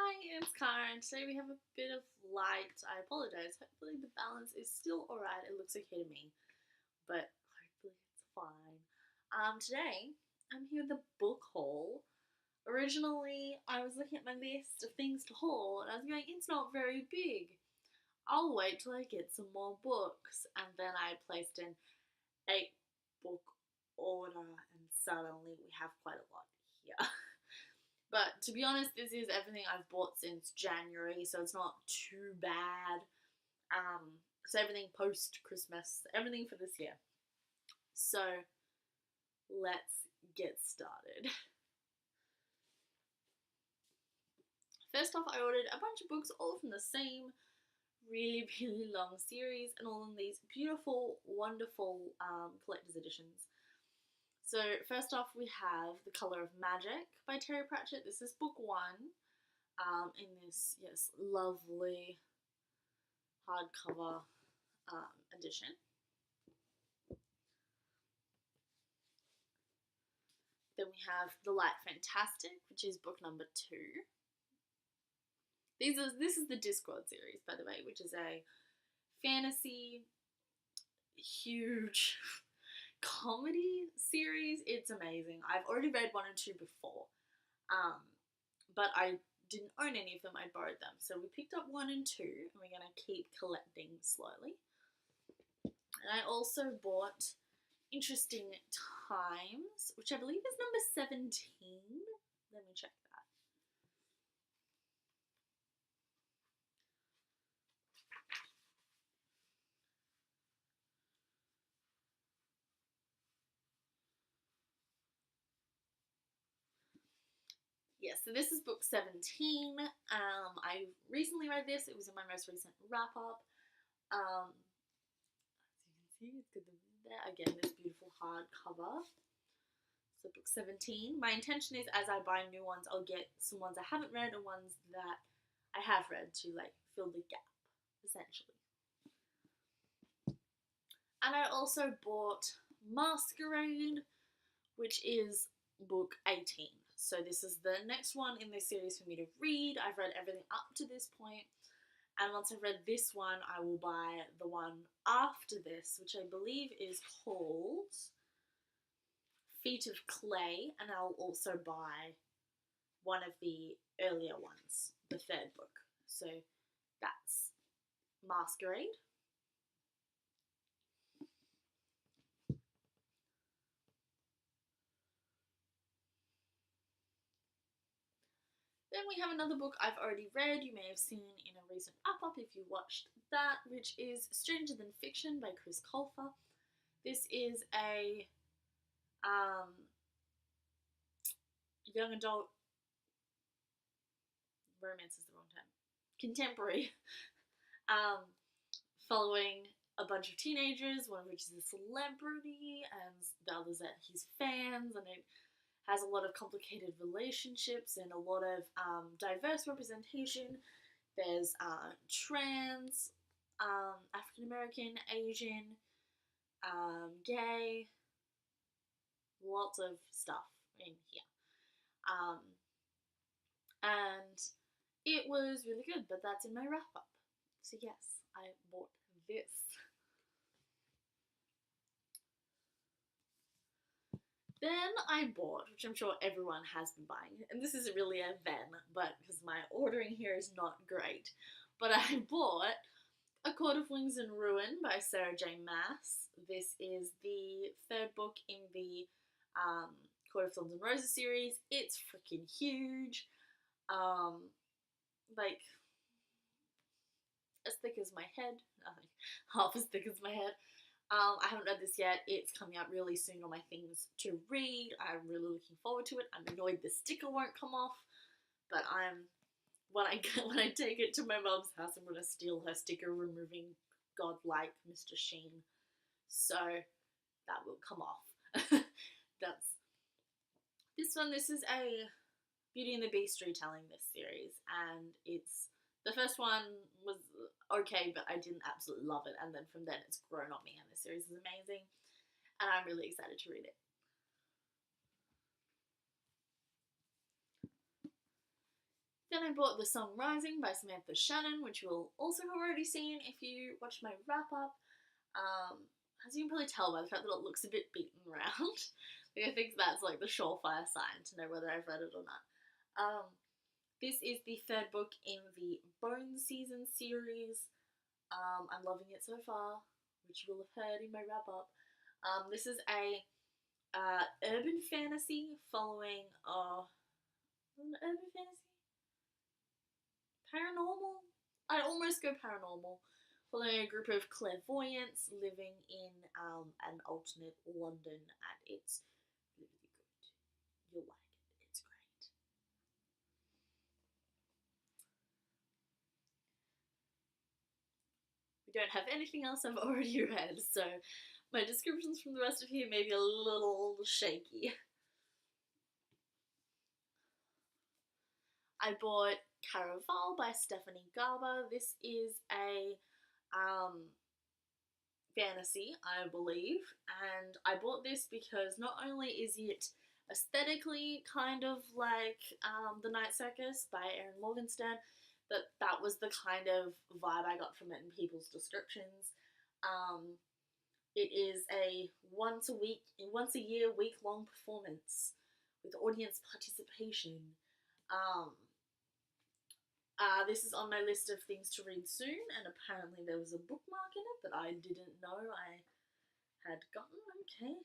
Hi, it's Karen. Today we have a bit of light. I apologize. Hopefully the balance is still alright. It looks okay to me, but hopefully it's fine. Today I'm here with a book haul. Originally, I was looking at my list of things to haul, and I was going, it's not very big. I'll wait till I get some more books. And then I placed an 8 book order, and suddenly we have quite a lot here. But to be honest, this is everything I've bought since January, so it's not too bad. It's everything post Christmas, everything for this year. So let's get started. First off, I ordered a bunch of books, all from the same really, really long series, and all in these beautiful, wonderful collector's editions. So first off, we have The Colour of Magic by Terry Pratchett. This is book 1 in this, yes, lovely hardcover edition. Then we have The Light Fantastic, which is book number 2. This is the Discord series, by the way, which is a fantasy, huge comedy series. It's amazing. I've already read 1 and 2 before, but I didn't own any of them. I borrowed them. So we picked up 1 and 2, and we're going to keep collecting slowly. And I also bought Interesting Times, which I believe is number 17. Let me check that. Yes, so this is book 17. I recently read this. It was in my most recent wrap-up. As you can see, it's good there. Again, this beautiful hardcover. So book 17. My intention is, as I buy new ones, I'll get some ones I haven't read and ones that I have read to, like, fill the gap, essentially. And I also bought Masquerade, which is book 18. So this is the next one in this series for me to read. I've read everything up to this point, and once I've read this one, I will buy the one after this, which I believe is called Feet of Clay, and I'll also buy one of the earlier ones, the 3rd book. So that's Masquerade. Then we have another book I've already read, you may have seen in a recent up if you watched that, which is Stranger Than Fiction by Chris Colfer. This is a young adult, romance is the wrong term, contemporary, following a bunch of teenagers, one of which is a celebrity and the others are his fans, and it has a lot of complicated relationships and a lot of diverse representation. There's trans, African American, Asian, gay, lots of stuff in here. And it was really good, but that's in my wrap-up. So yes, I bought this. Then I bought, which I'm sure everyone has been buying, and this isn't really a then, but because my ordering here is not great, but I bought A Court of Wings and Ruin by Sarah J. Maas. This is the 3rd book in the Court of Thorns and Roses series. It's freaking huge. Like, as thick as my head. Nothing. Half as thick as my head. I haven't read this yet. It's coming out really soon on my things to read. I'm really looking forward to it. I'm annoyed the sticker won't come off, but when I take it to my mum's house, I'm gonna steal her sticker removing godlike Mr. Sheen. So that will come off. That's this one. This is a Beauty and the Beast retelling, this series, and it's the first one was okay, but I didn't absolutely love it, and then from then it's grown on me, and this series is amazing, and I'm really excited to read it. Then I bought The Sun Rising by Samantha Shannon, which you'll also have already seen if you watched my wrap-up. As you can probably tell by the fact that it looks a bit beaten around. I think that's like the surefire sign to know whether I've read it or not. This is the third book in the Bone Season series. I'm loving it so far, which you will have heard in my wrap-up. This is a urban fantasy following an urban fantasy? Paranormal? I'd almost go paranormal. Following a group of clairvoyants living in an alternate London, and it's really good. You'll like it. It's great. We don't have anything else I've already read, so my descriptions from the rest of here may be a little shaky. I bought Caraval by Stephanie Garber. This is a fantasy, I believe, and I bought this because not only is it aesthetically kind of like The Night Circus by Erin Morgenstern, but that was the kind of vibe I got from it in people's descriptions. It is a once a year, week-long performance with audience participation. This is on my list of things to read soon, and apparently there was a bookmark in it that I didn't know I had gotten. Okay.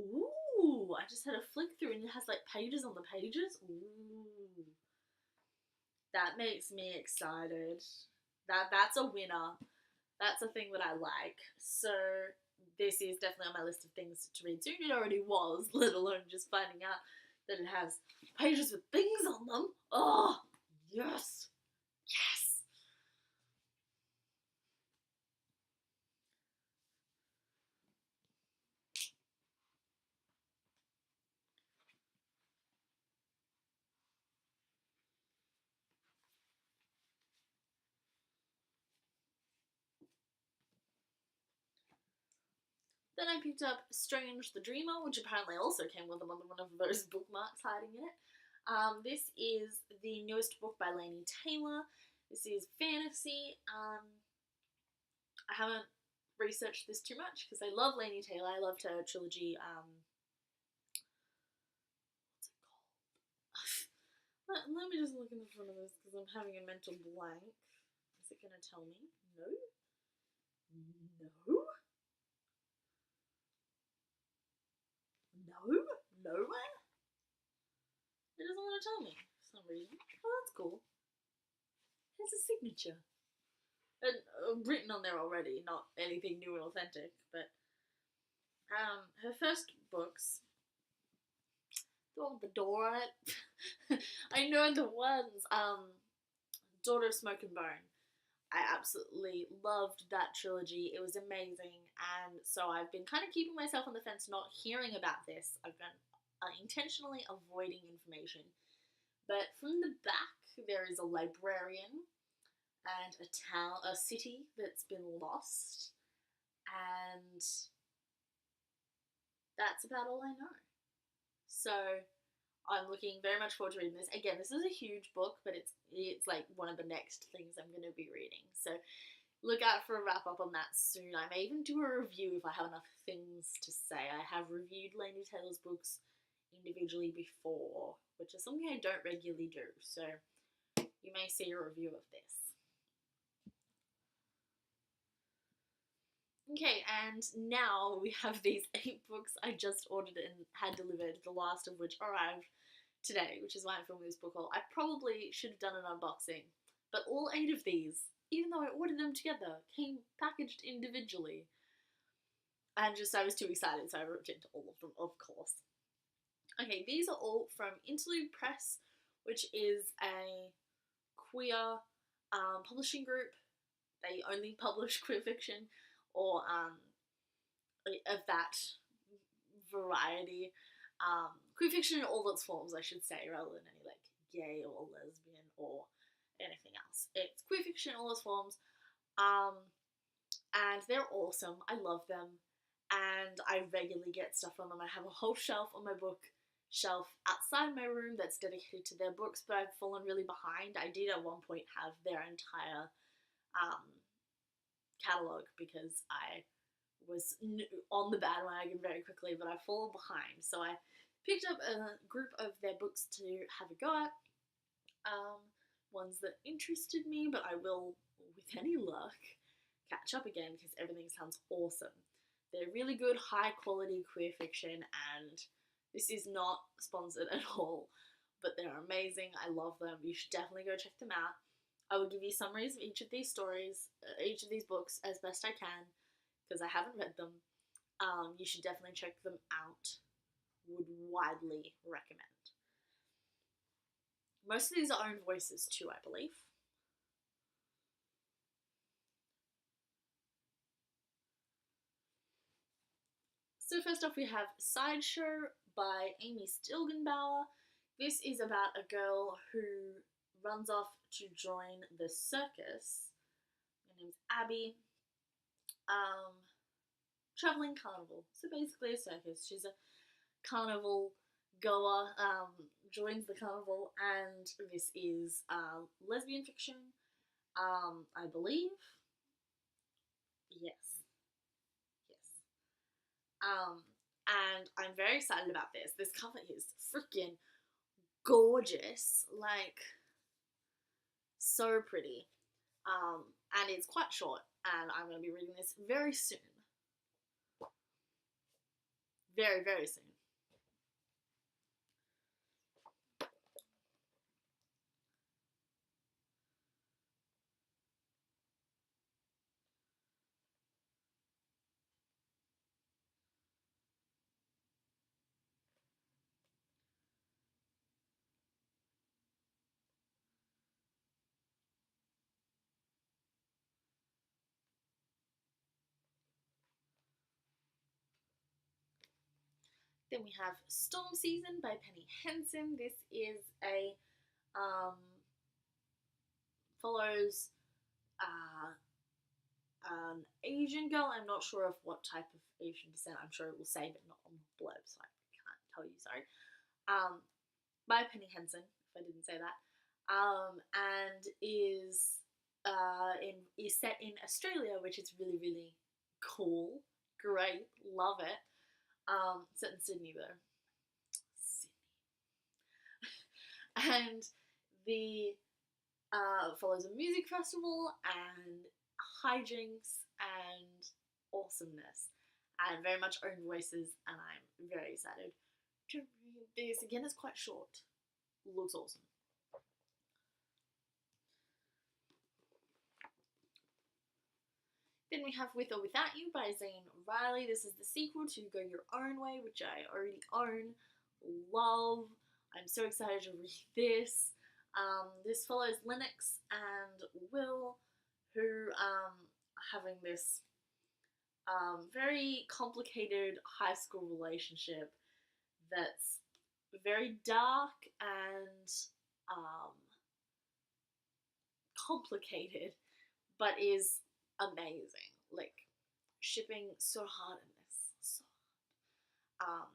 Ooh, I just had a flick through and it has like pages on the pages. Ooh. That makes me excited. That's a winner. That's a thing that I like. So this is definitely on my list of things to read soon. It already was, let alone just finding out that it has pages with things on them. Oh! Yes! Yes! Then I picked up Strange the Dreamer, which apparently also came with one of those bookmarks hiding in it. This is the newest book by Laini Taylor. This is fantasy. I haven't researched this too much because I love Laini Taylor. I loved her trilogy. What's it called? Let me just look in the front of this because I'm having a mental blank. Is it going to tell me? No? No? No? Nowhere? It doesn't want to tell me for some reason. Oh, that's cool. It's a signature. And written on there already, not anything new and authentic, but her first books, the one with the door on it, I know the ones, Daughter of Smoke and Bone. I absolutely loved that trilogy. It was amazing, and so I've been kind of keeping myself on the fence not hearing about this. I've been intentionally avoiding information. But from the back, there is a librarian and a city that's been lost, and that's about all I know. So I'm looking very much forward to reading this. Again, this is a huge book, but it's like one of the next things I'm going to be reading. So look out for a wrap up on that soon. I may even do a review if I have enough things to say. I have reviewed Laini Taylor's books individually before, which is something I don't regularly do. So you may see a review of this. Okay, and now we have these 8 books I just ordered and had delivered, the last of which arrived today, which is why I'm filming this book haul. I probably should have done an unboxing, but all 8 of these, even though I ordered them together, came packaged individually. And I was too excited, so I ripped into all of them, of course. Okay, these are all from Interlude Press, which is a queer publishing group. They only publish queer fiction, or of that variety. Queer fiction in all its forms, I should say, rather than any like gay or lesbian or anything else. It's queer fiction in all its forms, and they're awesome. I love them, and I regularly get stuff from them. I have a whole shelf on my shelf outside my room that's dedicated to their books, but I've fallen really behind. I did at one point have their entire catalogue because I was on the bandwagon very quickly, but I've fallen behind. So I picked up a group of their books to have a go at. Ones that interested me, but I will, with any luck, catch up again because everything sounds awesome. They're really good, high quality queer fiction, and this is not sponsored at all, but they're amazing. I love them. You should definitely go check them out. I will give you summaries of each of these stories, each of these books as best I can, because I haven't read them. You should definitely check them out. Would widely recommend. Most of these are own voices too, I believe. So first off we have Sideshow by Amy Stilgenbauer. This is about a girl who runs off to join the circus. Her name's Abby. Traveling carnival. So basically a circus. She's a carnival goer, joins the carnival, and this is lesbian fiction, I believe. Yes. And I'm very excited about this. This cover is freaking gorgeous, like so pretty. And it's quite short, and I'm going to be reading this very soon. Very, very soon. Then we have Storm Season by Penny Henson. This is a follows an Asian girl. I'm not sure of what type of Asian descent. I'm sure it will say, but not on the blurb, so I can't tell you. Sorry. By Penny Henson, if I didn't say that, and is set in Australia, which is really, really cool. Great, love it. Set in Sydney though. Sydney. And the follows a music festival and hijinks and awesomeness and very much own voices, and I'm very excited to read this. Again, it's quite short. Looks awesome. Then we have With or Without You by Zane Riley. This is the sequel to Go Your Own Way, which I already own. Love. I'm so excited to read this. This follows Lennox and Will, who are having this very complicated high school relationship that's very dark and complicated, but is amazing. Like, shipping so hard in this. So hard.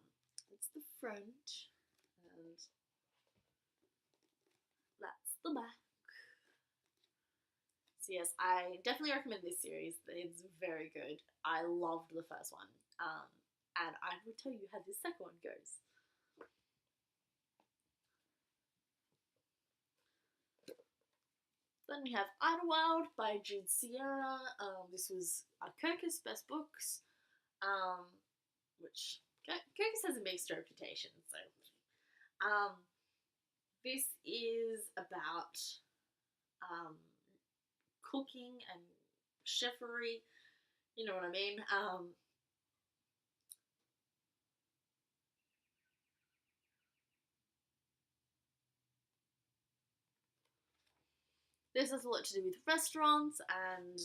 It's the front, and that's the back. So yes, I definitely recommend this series. It's very good. I loved the first one. And I will tell you how the second one goes. Then we have Idlewild by Jude Sierra. This was Kirkus Best Books, which Kirkus has a mixed reputation. So, this is about cooking and chefery. You know what I mean? This has a lot to do with restaurants, and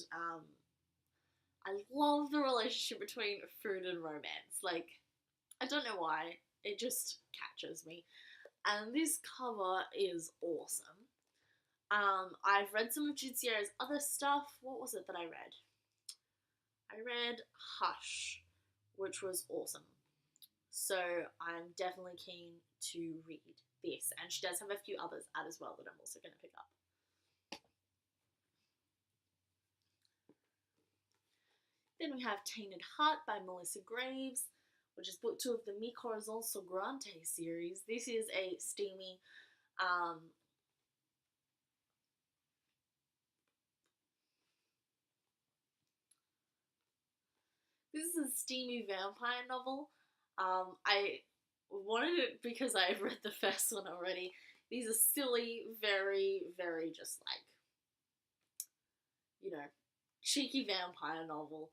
I love the relationship between food and romance. Like, I don't know why, it just catches me. And this cover is awesome. I've read some of Jude Sierra's other stuff. What was it that I read? I read Hush, which was awesome. So I'm definitely keen to read this, and she does have a few others out as well that I'm also going to pick up. Then we have Tainted Heart by Melissa Graves, which is book 2 of the Mi Corazon Sangrante series. This is a steamy, this is a steamy vampire novel. I wanted it because I've read the first one already. These are silly, very, very just like, cheeky vampire novel.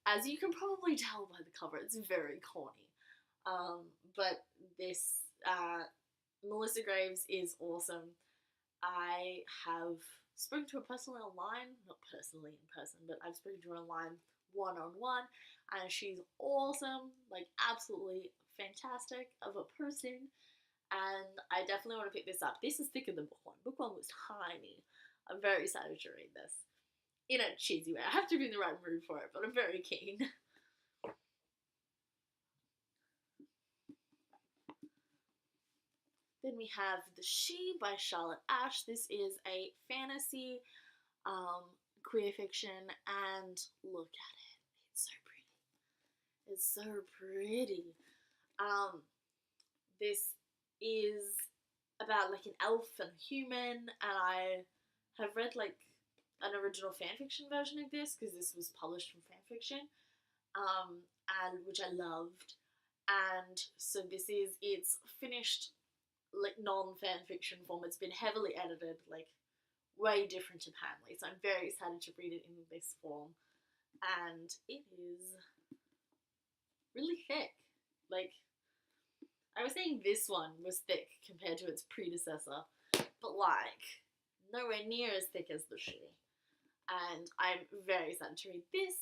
As you can probably tell by the cover, it's very corny. But this, Melissa Graves is awesome. I have spoken to her personally online, not personally in person, but I've spoken to her online one-on-one, and she's awesome, like absolutely fantastic of a person, and I definitely want to pick this up. This is thicker than book 1. Book 1 was tiny. I'm very excited to read this. In a cheesy way. I have to be in the right mood for it, but I'm very keen. Then we have The She by Charlotte Ash. This is a fantasy queer fiction, and look at it. It's so pretty. It's so pretty. This is about like an elf and a human, and I have read like an original fanfiction version of this because this was published from fanfiction, and which I loved. And so it's finished like non-fanfiction form. It's been heavily edited, like way different to Panley. So I'm very excited to read it in this form, and it is really thick. Like, I was saying this one was thick compared to its predecessor, but like nowhere near as thick as The She. And I'm very excited to read this.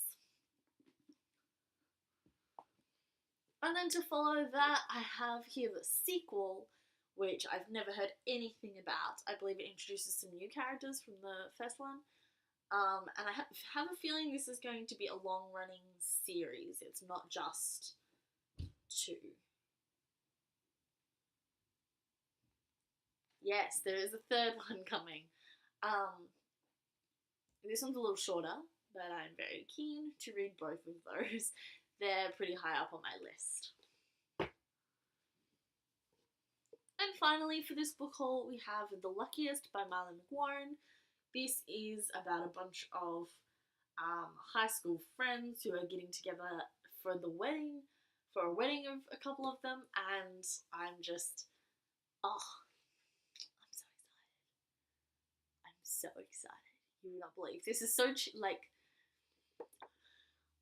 And then to follow that, I have here the sequel, which I've never heard anything about. I believe it introduces some new characters from the first one. And I have a feeling this is going to be a long-running series. It's not just 2. Yes, there is a third one coming. This one's a little shorter, but I'm very keen to read both of those. They're pretty high up on my list. And finally, for this book haul, we have The Luckiest by Marlon McWarren. This is about a bunch of high school friends who are getting together for a wedding of a couple of them, and I'm just, I'm so excited. You would not believe. This is so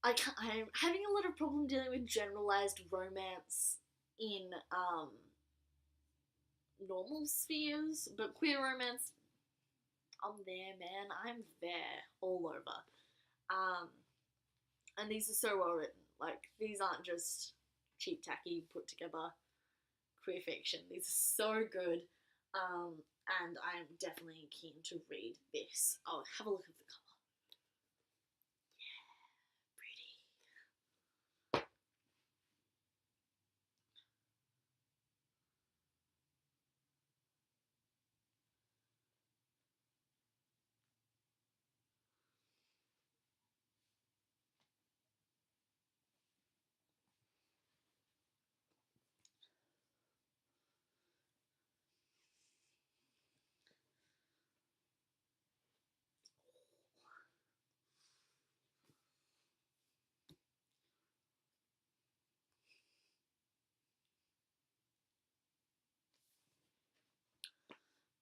I'm having a lot of problem dealing with generalized romance in normal spheres, but queer romance, I'm there, man. I'm there all over. And these are so well written. Like, these aren't just cheap tacky put together queer fiction. These are so good. And I'm definitely keen to read this. Oh, have a look at the cover. Yeah, pretty.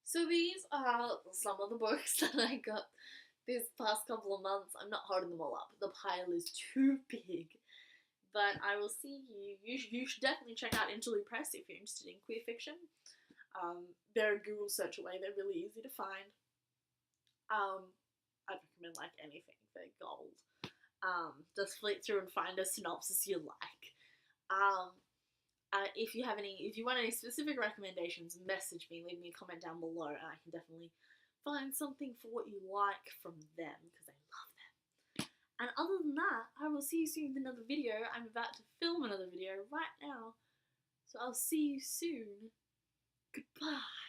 So these are some of the books that I got this past couple of months. I'm not holding them all up. The pile is too big. But I will see you. You should definitely check out Interlude Press if you're interested in queer fiction. They're a Google search away. They're really easy to find. I'd recommend like anything. They're gold. Just flick through and find a synopsis you like. If you want any specific recommendations, message me, leave me a comment down below, and I can definitely find something for what you like from them, because I love them. And other than that, I will see you soon with another video. I'm about to film another video right now. So I'll see you soon. Goodbye.